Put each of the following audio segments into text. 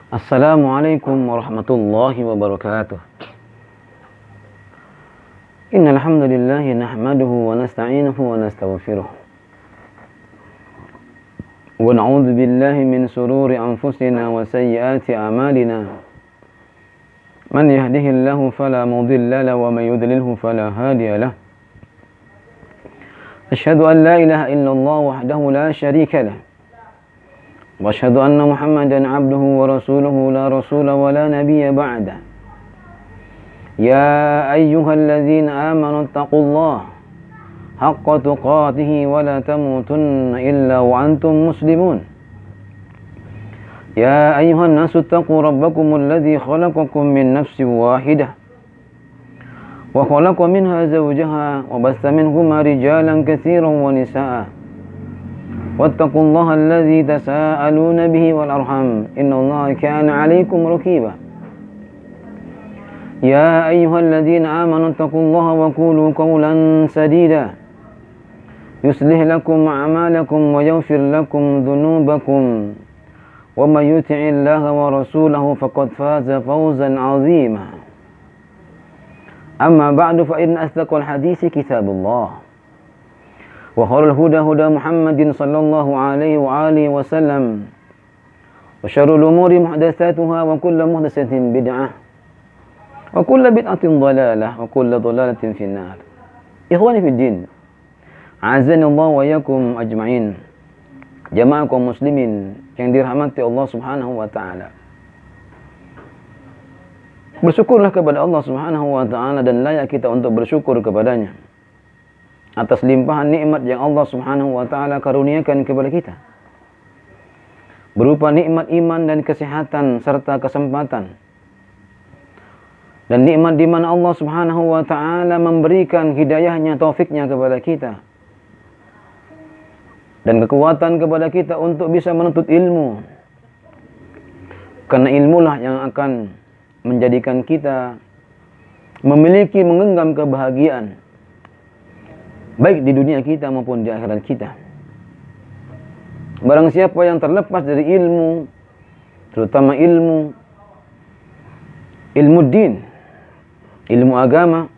Assalamualaikum warahmatullahi wabarakatuh. Innal hamdalillah nahmaduhu wa nasta'inuhu wa nastaghfiruh. Wa na'udzu billahi min shururi anfusina wa sayyiati a'malina. Man yahdihillahu fala mudilla lahu wa man yudlilhu fala hadiya lahu. Asyhadu an la ilaha illallah wahdahu la syarika lahu. وأشهد أن محمدا عبده ورسوله لا رسول ولا نبي بعده يا أيها الذين آمنوا اتقوا الله حق تقاته ولا تموتن إلا وأنتم مسلمون يا أيها الناس اتقوا ربكم الذي خلقكم من نفس واحدة وخلق منها زوجها وبث منهما رجالا كثيرا ونساء واتقوا الله الذي تساءلون به والأرحام إن الله كان عليكم رقيبا يا أيها الذين آمنوا اتقوا الله وقولوا قولا سديدا يصلح لكم أعمالكم ويغفر لكم ذنوبكم ومن يطع الله ورسوله فقد فاز فوزا عظيما أما بعد فإن أصدق الحديث كتاب الله وخير الهدى هدى محمد صلى الله عليه وآله وسلم وشر الأمور محدثاتها وكل محدثة بدعة وكل بدعة ضلالة وكل ضلالة في النار. Ikhwani fi din, azani Allah wa iyyakum ajma'in. Jamaah kaum muslimin yang dirahmati Allah Subhanahu wa taala. Bersyukurlah kepada Allah Subhanahu wa taala dan layak kita untuk bersyukur kepadanya atas limpahan nikmat yang Allah Subhanahu wa taala karuniakan kepada kita, berupa nikmat iman dan kesehatan serta kesempatan, dan nikmat di mana Allah Subhanahu wa taala memberikan hidayahnya, taufiknya kepada kita, dan kekuatan kepada kita untuk bisa menuntut ilmu, karena ilmulah yang akan menjadikan kita memiliki, menggenggam kebahagiaan baik di dunia kita maupun di akhirat kita. Barang siapa yang terlepas dari ilmu, terutama ilmu din, ilmu agama,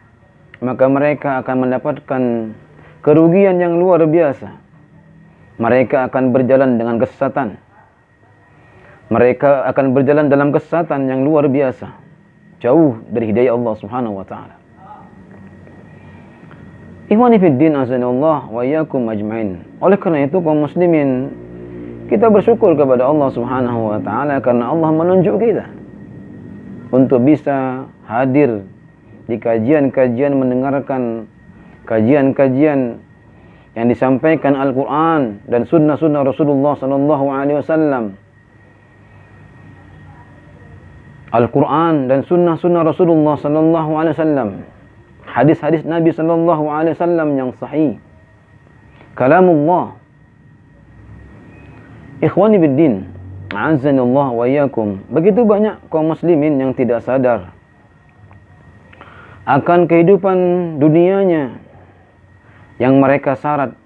maka mereka akan mendapatkan kerugian yang luar biasa. Mereka akan berjalan dengan kesesatan. Mereka akan berjalan dalam kesesatan yang luar biasa, jauh dari hidayah Allah Subhanahu wa taala. Ikhwani fi din, azanallah wa iyyakum ajma'in. Oleh karena itu kaum muslimin, kita bersyukur kepada Allah Subhanahu wa taala karena Allah menunjuk kita untuk bisa hadir di kajian-kajian, mendengarkan kajian-kajian yang disampaikan Al-Qur'an dan sunnah-sunnah Rasulullah sallallahu alaihi wasallam. Al-Qur'an dan sunnah-sunnah Rasulullah sallallahu alaihi wasallam, hadis-hadis Nabi sallallahu alaihi wasallam yang sahih, kalamullah. Ikhwani biddin, a'azzanallah wa iyyakum. Begitu banyak kaum muslimin yang tidak sadar akan kehidupan dunianya yang mereka syarat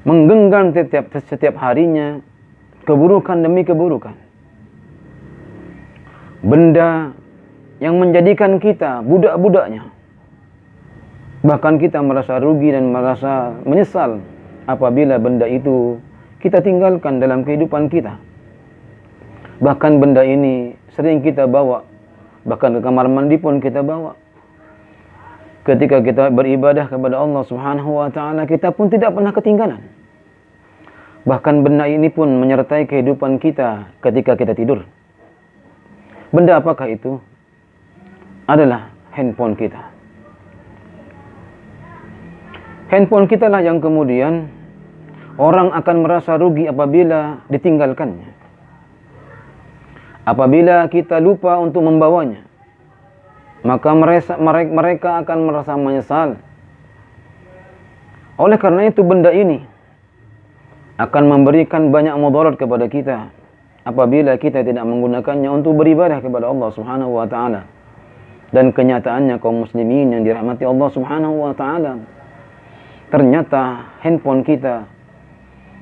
menggenggam setiap harinya keburukan demi keburukan. Benda yang menjadikan kita budak-budaknya. Bahkan kita merasa rugi dan merasa menyesal apabila benda itu kita tinggalkan dalam kehidupan kita. Bahkan benda ini sering kita bawa, bahkan ke kamar mandi pun kita bawa. Ketika kita beribadah kepada Allah Subhanahu wa taala, kita pun tidak pernah ketinggalan. Bahkan benda ini pun menyertai kehidupan kita ketika kita tidur. Benda apakah itu? Adalah handphone kita. Handphone kita lah yang kemudian orang akan merasa rugi apabila ditinggalkannya. Apabila kita lupa untuk membawanya, maka mereka akan merasa menyesal. Oleh karena itu benda ini akan memberikan banyak mudarat kepada kita apabila kita tidak menggunakannya untuk beribadah kepada Allah Subhanahu wa taala. Dan kenyataannya kaum muslimin yang dirahmati Allah Subhanahu wa taala, ternyata handphone kita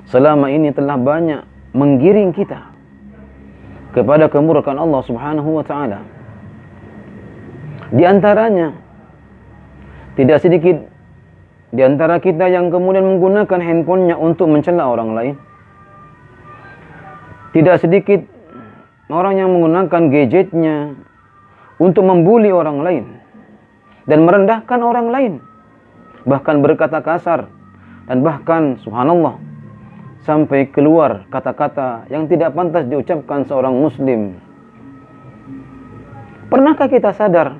selama ini telah banyak menggiring kita kepada kemurkaan Allah Subhanahu wa taala. Di antaranya, tidak sedikit di antara kita yang kemudian menggunakan handphonenya untuk mencela orang lain. Tidak sedikit orang yang menggunakan gadgetnya untuk membuli orang lain dan merendahkan orang lain, bahkan berkata kasar, dan bahkan subhanallah sampai keluar kata-kata yang tidak pantas diucapkan seorang muslim. Pernahkah kita sadar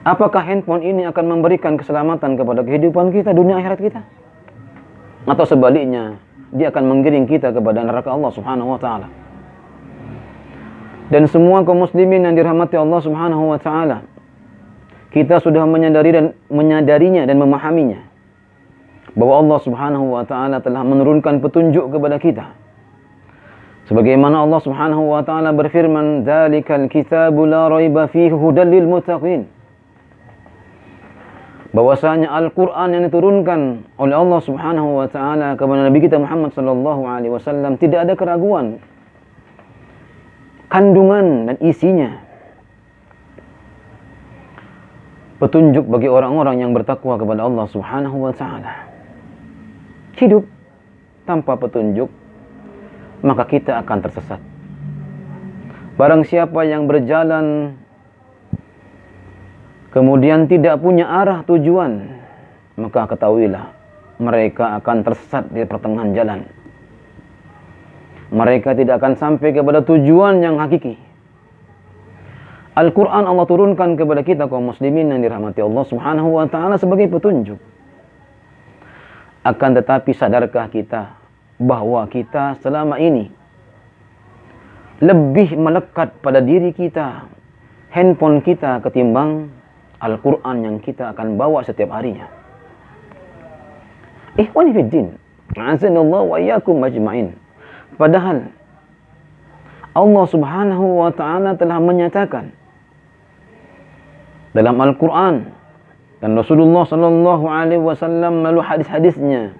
apakah handphone ini akan memberikan keselamatan kepada kehidupan kita, dunia akhirat kita? Atau sebaliknya, dia akan menggiring kita kepada neraka Allah Subhanahu wa taala. Dan semua kaum muslimin yang dirahmati Allah Subhanahu wa taala, kita sudah menyadarinya dan memahaminya, bahwa Allah Subhanahu wa taala telah menurunkan petunjuk kepada kita. Sebagaimana Allah Subhanahu wa taala berfirman, "Dzalikal kitabu la raiba fihi hudal lil muttaqin." Bahwasanya Al-Quran yang diturunkan oleh Allah Subhanahu wa taala kepada Nabi kita Muhammad sallallahu alaihi wasallam tidak ada keraguan kandungan dan isinya. Petunjuk bagi orang-orang yang bertakwa kepada Allah Subhanahu wa taala. Hidup tanpa petunjuk, maka kita akan tersesat. Barang siapa yang berjalan kemudian tidak punya arah tujuan, maka ketahuilah mereka akan tersesat di pertengahan jalan. Mereka tidak akan sampai kepada tujuan yang hakiki. Al-Quran Allah turunkan kepada kita kaum muslimin yang dirahmati Allah Subhanahu wa taala sebagai petunjuk. Akan tetapi sadarkah kita bahwa kita selama ini lebih melekat pada diri kita, handphone kita, ketimbang Al-Quran yang kita akan bawa setiap harinya? Ikhwani fiddin, a'azanallahu wa iyyakum ajma'in. Padahal Allah Subhanahu wa taala telah menyatakan dalam Al-Quran, dan Rasulullah sallallahu alaihi wasallam melalui hadis-hadisnya,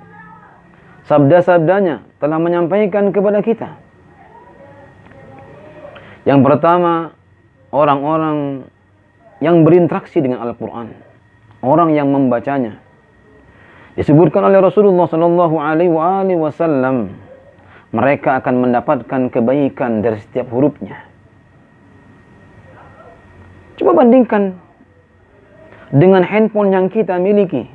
sabda-sabdanya telah menyampaikan kepada kita. Yang pertama, orang-orang yang berinteraksi dengan Al-Quran, orang yang membacanya. Disebutkan oleh Rasulullah sallallahu alaihi wasallam, mereka akan mendapatkan kebaikan dari setiap hurufnya. Coba bandingkan dengan handphone yang kita miliki.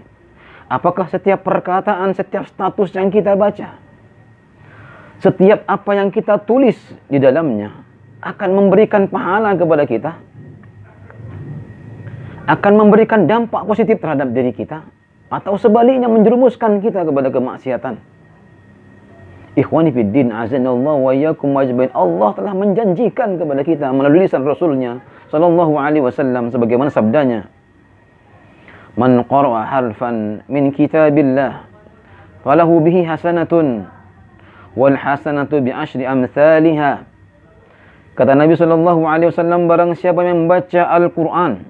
Apakah setiap perkataan, setiap status yang kita baca, setiap apa yang kita tulis di dalamnya akan memberikan pahala kepada kita? Akan memberikan dampak positif terhadap diri kita? Atau sebaliknya menjerumuskan kita kepada kemaksiatan? Ikhwani fiddin, azanallahu wa iyyakum ajmain. Allah telah menjanjikan kepada kita melalui lisan Rasulnya sallallahu alaihi wasallam sebagaimana sabdanya, "Man qara'a harfan min kitabillah falahu bihi hasanatun wal hasanatu bi asyri amsalha." Kata Nabi sallallahu alaihi wasallam, barang siapa yang membaca Al-Qur'an,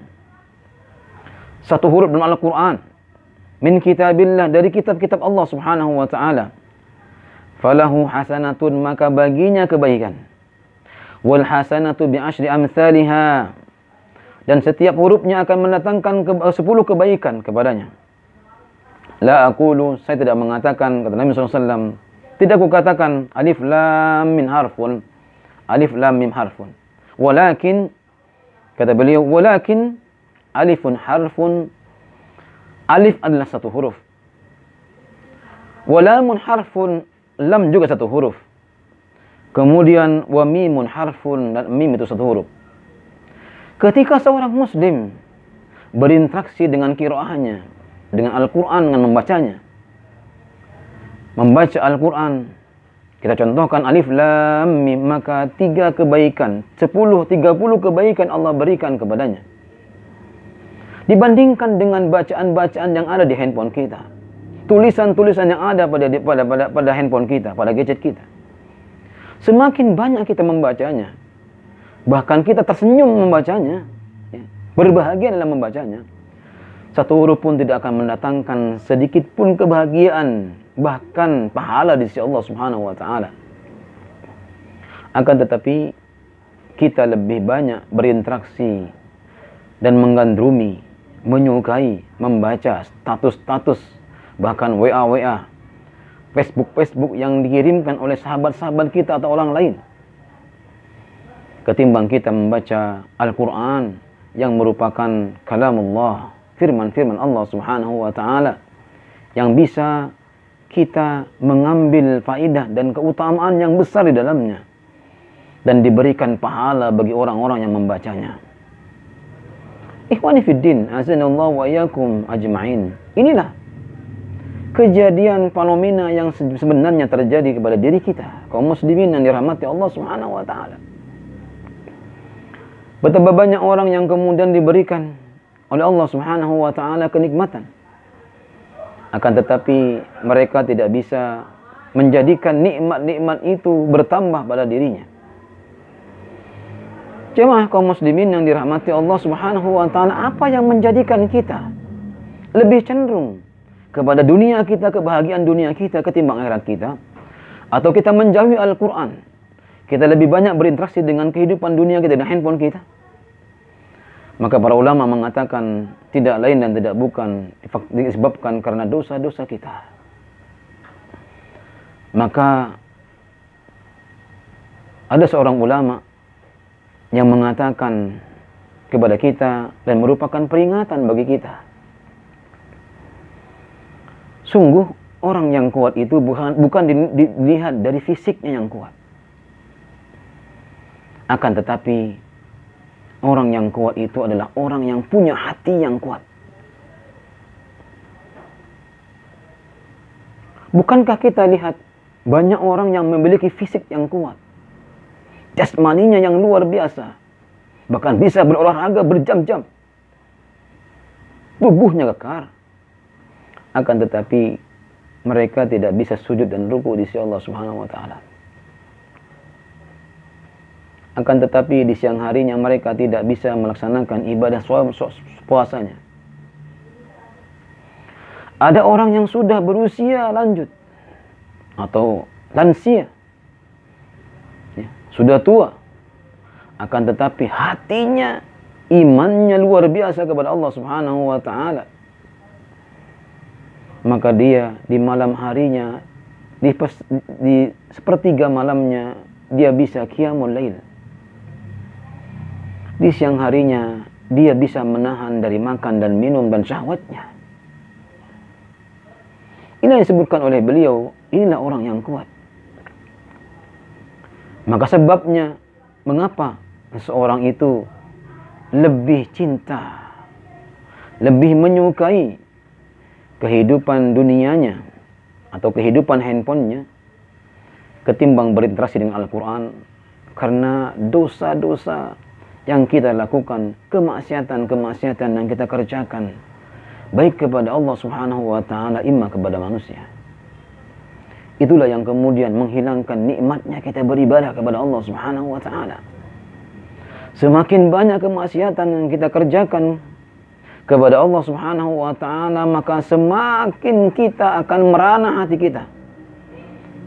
satu huruf dalam Al-Quran, min kitabillah, dari kitab-kitab Allah Subhanahu wa ta'ala, falahu hasanatun, maka baginya kebaikan, wal hasanatu bi asyri amsalha, dan setiap hurufnya akan mendatangkan 10 kebaikan kepadanya. La aqulu, saya tidak mengatakan, kata Nabi SAW, tidak aku katakan alif lam min harfun, alif lam mim harfun, walakin, kata beliau, walakin alifun harfun, alif adalah satu huruf, walamun harfun, lam juga satu huruf, kemudian wa mimun harfun, dan mim itu satu huruf. Ketika seorang muslim berinteraksi dengan qiraahnya, dengan Al-Quran, dengan membacanya, membaca Al-Quran, kita contohkan alif lam mim, maka 3 kebaikan, 30 kebaikan Allah berikan kepadanya, dibandingkan dengan bacaan-bacaan yang ada di handphone kita, tulisan-tulisan yang ada pada handphone kita, pada gadget kita. Semakin banyak kita membacanya, bahkan kita tersenyum membacanya, berbahagia dalam membacanya, satu huruf pun tidak akan mendatangkan sedikit pun kebahagiaan, bahkan pahala di sisi Allah Subhanahu wa taala. Akan tetapi kita lebih banyak berinteraksi dan menggandrungi, menyukai, membaca status-status, bahkan WA-WA, Facebook yang dikirimkan oleh sahabat-sahabat kita atau orang lain, ketimbang kita membaca Al-Quran yang merupakan kalamullah, firman-firman Allah Subhanahu wa ta'ala, yang bisa kita mengambil faidah dan keutamaan yang besar di dalamnya, dan diberikan pahala bagi orang-orang yang membacanya. Ikhwani fiddin, azanallahu wa iyyakum ajma'in. Inilah kejadian fenomena yang sebenarnya terjadi kepada diri kita, kaum muslimin yang dirahmati Allah Subhanahu wa ta'ala. Betapa banyak orang yang kemudian diberikan oleh Allah Subhanahu wa ta'ala kenikmatan, akan tetapi mereka tidak bisa menjadikan nikmat-nikmat itu bertambah pada dirinya. Jemaah kaum muslimin yang dirahmati Allah Subhanahu wa ta'ala, apa yang menjadikan kita lebih cenderung kepada dunia kita, kebahagiaan dunia kita ketimbang akhirat kita? Atau kita menjauhi Al-Quran, kita lebih banyak berinteraksi dengan kehidupan dunia kita dan handphone kita? Maka para ulama mengatakan tidak lain dan tidak bukan disebabkan karena dosa-dosa kita. Maka ada seorang ulama yang mengatakan kepada kita dan merupakan peringatan bagi kita. Sungguh orang yang kuat itu bukan dilihat dari fisiknya yang kuat. Akan tetapi orang yang kuat itu adalah orang yang punya hati yang kuat. Bukankah kita lihat banyak orang yang memiliki fisik yang kuat, jasmaninya yang luar biasa, bahkan bisa berolahraga berjam-jam, tubuhnya kekar, akan tetapi mereka tidak bisa sujud dan ruku di sisi Allah Subhanahu wa ta'ala. Akan tetapi di siang harinya mereka tidak bisa melaksanakan ibadah puasanya. Ada orang yang sudah berusia lanjut atau lansia, sudah tua, akan tetapi hatinya, imannya luar biasa kepada Allah Subhanahu wa ta'ala. Maka dia di malam harinya, di sepertiga malamnya, dia bisa qiyamul lail. Di siang harinya dia bisa menahan dari makan dan minum dan syahwatnya. Ini yang disebutkan oleh beliau, inilah orang yang kuat. Maka sebabnya mengapa seorang itu lebih cinta, lebih menyukai kehidupan dunianya atau kehidupan handphonenya ketimbang berinteraksi dengan Al-Quran? Karena dosa-dosa yang kita lakukan, kemaksiatan-kemaksiatan yang kita kerjakan, baik kepada Allah Subhanahu wa ta'ala, imma kepada manusia. Itulah yang kemudian menghilangkan nikmatnya kita beribadah kepada Allah Subhanahu wa ta'ala. Semakin banyak kemaksiatan yang kita kerjakan kepada Allah Subhanahu wa ta'ala, maka semakin kita akan merana hati kita.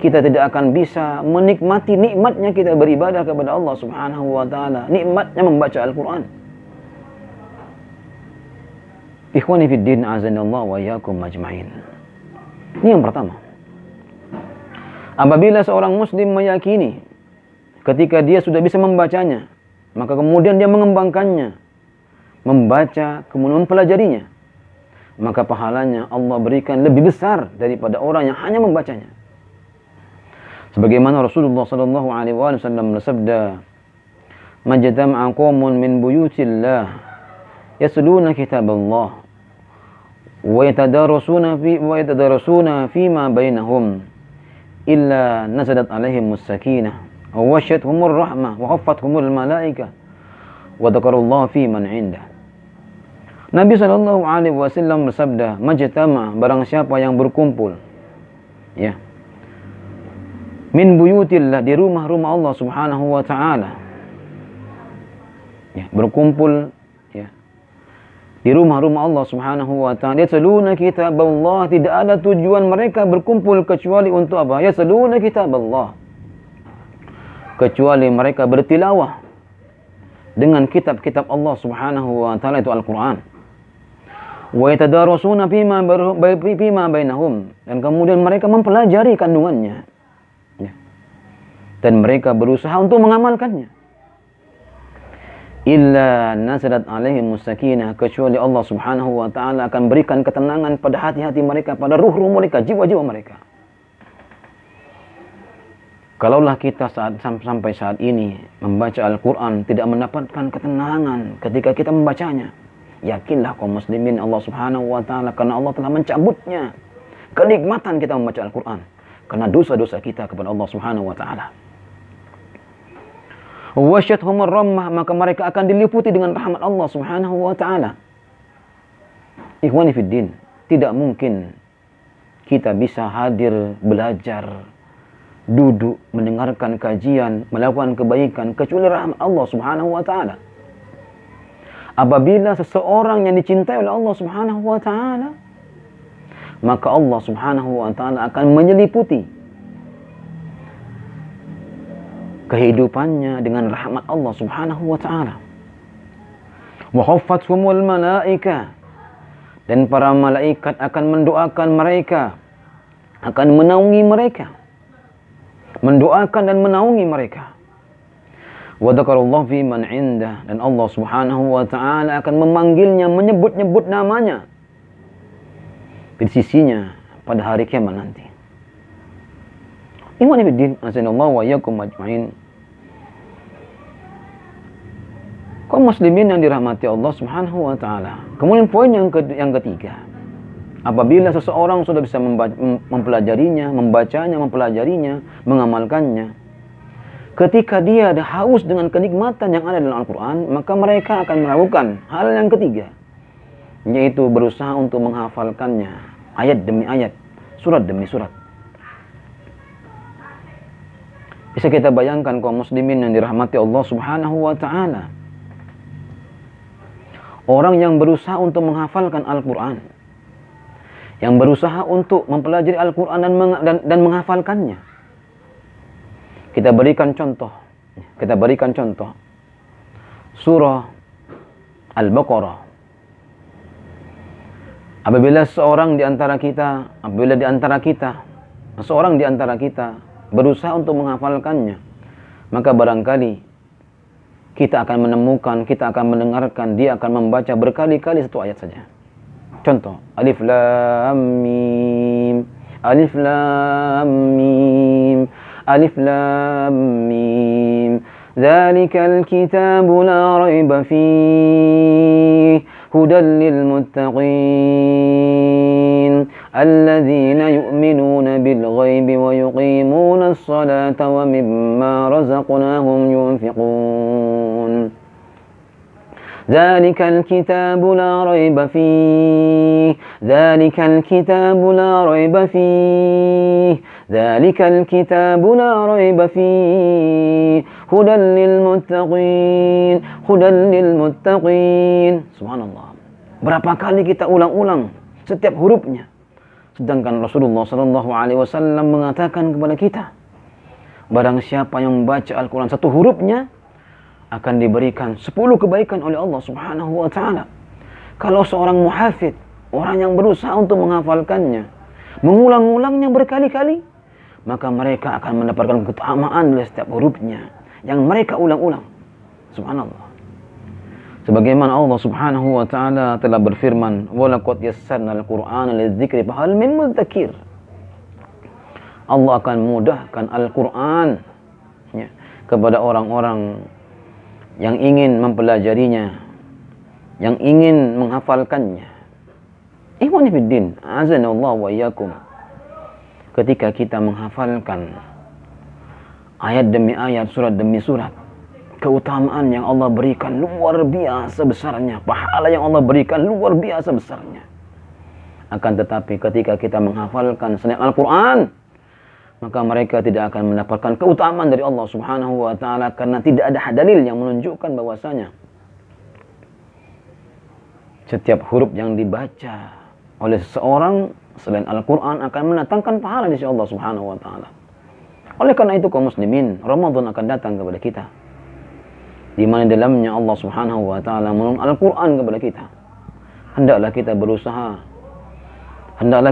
Kita tidak akan bisa menikmati nikmatnya kita beribadah kepada Allah Subhanahu wa ta'ala, nikmatnya membaca Al-Quran. Ikhwani fiddin, azanallahu wa iyyakum ajma'in. Ini yang pertama. Apabila seorang muslim meyakini ketika dia sudah bisa membacanya, maka kemudian dia mengembangkannya, membaca, kemudian mempelajarinya, maka pahalanya Allah berikan lebih besar daripada orang yang hanya membacanya. Sebagaimana Rasulullah sallallahu alaihi wasallam bersabda, "Majtama'a qaumun min buyutillah yasluna kitaballah wa yatadarasuna fima bainahum illa nazalat alaihimus sakinah wa washathumur rahmah wa khaffathumul malaikah wa dzakarullaha fi man 'indah." Nabi sallallahu alaihi wasallam bersabda, "Majtama', barang siapa yang berkumpul, ya, min buyutillah, di rumah-rumah Allah Subhanahu wa ta'ala, ya, berkumpul, ya, di rumah-rumah Allah Subhanahu wa ta'ala, yatluna kitaballah, tidak ada tujuan mereka berkumpul kecuali untuk apa? Yatluna kitaballah, kecuali mereka bertilawah dengan kitab-kitab Allah Subhanahu wa taala, itu Al-Qur'an. Wa yatadarasuna fima bainahum, dan kemudian mereka mempelajari kandungannya, ya. Dan mereka berusaha untuk mengamalkannya. Illa nazalat alaihim sakinah, kecuali Allah Subhanahu wa taala akan berikan ketenangan pada hati-hati mereka, pada ruh-ruh mereka, jiwa-jiwa mereka. Kalaulah kita sampai saat ini membaca Al-Quran tidak mendapatkan ketenangan ketika kita membacanya, yakinlah kaum muslimin Allah Subhanahu wa taala, karena Allah telah mencabutnya kenikmatan kita membaca Al-Quran karena dosa-dosa kita kepada Allah Subhanahu wa taala. Wasyathumur rahmah, maka mereka akan diliputi dengan rahmat Allah Subhanahu wa taala. Ikhwani fiddin, tidak mungkin kita bisa hadir belajar, duduk mendengarkan kajian, melakukan kebaikan kecuali rahmat Allah Subhanahu wa taala. Apabila seseorang yang dicintai oleh Allah Subhanahu wa taala, maka Allah Subhanahu wa taala akan menyeliputi kehidupannya dengan rahmat Allah Subhanahu wa taala. Wa khaffathumul malaika, dan para malaikat akan mendoakan mereka, akan menaungi mereka, mendoakan dan menaungi mereka. Wa dzakarallahu fi man indah, dan Allah Subhanahu wa taala akan memanggilnya, menyebut-nyebut namanya di sisinya pada hari kiamat nanti. Ikhwani fiddin, azanallahu wa iyyakum ajmain. Kaum muslimin yang dirahmati Allah Subhanahu wa taala. Kemudian poin yang ketiga, apabila seseorang sudah bisa mempelajarinya, membacanya, mempelajarinya, mengamalkannya, ketika dia ada haus dengan kenikmatan yang ada dalam Al-Quran, maka mereka akan melakukan hal yang ketiga, yaitu berusaha untuk menghafalkannya, ayat demi ayat, surat demi surat. Bisa kita bayangkan kaum muslimin yang dirahmati Allah Subhanahu wa taala, orang yang berusaha untuk menghafalkan Al-Quran, yang berusaha untuk mempelajari Al-Quran dan menghafalkannya. Kita berikan contoh surah Al-Baqarah. Apabila seorang di antara kita berusaha untuk menghafalkannya, maka barangkali kita akan menemukan, kita akan mendengarkan, dia akan membaca berkali-kali satu ayat saja. Contoh, Alif Lam Mim, Alif Lam Mim, Alif Lam Mim. Dzalikal kitabu la raiba fihi hudan lil muttaqin alladzina yu'minuna bil ghaibi wa yuqimuna as-salata wa mimma razaqnahum yunfiqun. Dzalikal kitabu la raiba fihi, dzalikal kitabu la raiba fihi, dzalikal kitabu la raiba fihi hudan lil muttaqin, hudan lil muttaqin. Subhanallah. Berapa kali kita ulang-ulang setiap hurufnya, sedangkan Rasulullah sallallahu alaihi wasallam mengatakan kepada kita, barang siapa yang membaca Al-Quran satu hurufnya, akan diberikan 10 kebaikan oleh Allah Subhanahu wa taala. Kalau seorang muhafid, orang yang berusaha untuk menghafalkannya, mengulang-ulangnya berkali-kali, maka mereka akan mendapatkan keutamaan dari setiap hurufnya yang mereka ulang-ulang. Subhanallah. Sebagaimana Allah Subhanahu wa taala telah berfirman, "Wa laqad yassarnal Qur'ana lidzikri fahal min mudzakir." Allah akan mudahkan Al-Quran, ya, kepada orang-orang yang ingin mempelajarinya, yang ingin menghafalkannya. Ikhwani fiddin, azanallahu wa iyyakum. Ketika kita menghafalkan ayat demi ayat, surat demi surat, keutamaan yang Allah berikan luar biasa besarnya, pahala yang Allah berikan luar biasa besarnya. Akan tetapi ketika kita menghafalkan selain Al-Quran, maka mereka tidak akan mendapatkan keutamaan dari Allah Subhanahu wa taala, karena tidak ada dalil yang menunjukkan bahwasanya setiap huruf yang dibaca oleh seseorang selain Al-Quran akan mendatangkan pahala di sisi Allah Subhanahu wa taala. Oleh karena itu kaum muslimin, Ramadan akan datang kepada kita, di mana dalamnya Allah Subhanahu wa taala menurunkan Al-Qur'an kepada kita. Hendaklah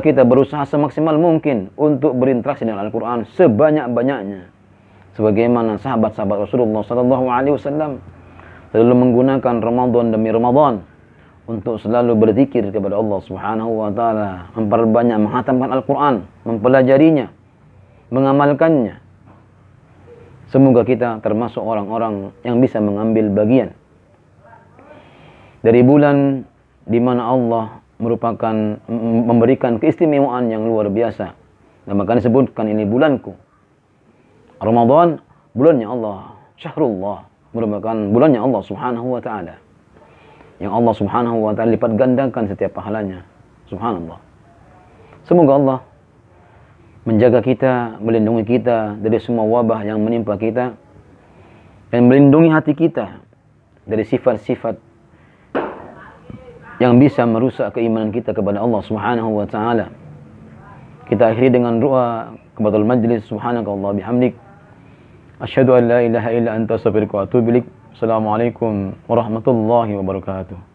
kita berusaha semaksimal mungkin untuk berinteraksi dengan Al-Qur'an sebanyak-banyaknya. Sebagaimana sahabat-sahabat Rasulullah sallallahu alaihi wasallam selalu menggunakan Ramadan demi Ramadan untuk selalu berzikir kepada Allah Subhanahu wa taala, memperbanyak menghatamkan Al-Qur'an, mempelajarinya, mengamalkannya. Semoga kita termasuk orang-orang yang bisa mengambil bagian dari bulan di mana Allah memberikan keistimewaan yang luar biasa. Dan maka disebutkan ini bulanku. Ramadan bulannya Allah, syahrullah, merupakan bulannya Allah Subhanahu wa taala. Yang Allah Subhanahu wa taala lipat gandakan setiap pahalanya. Subhanallah. Semoga Allah menjaga kita, melindungi kita dari semua wabah yang menimpa kita, dan melindungi hati kita dari sifat-sifat yang bisa merusak keimanan kita kepada Allah Subhanahu wa taala. Kita akhiri dengan doa kepada majlis. Subhanakallah bihamdik, asyhadu an la ilaha illa anta astaghfiruka wa atubu ilaik. Assalamualaikum warahmatullahi wabarakatuh.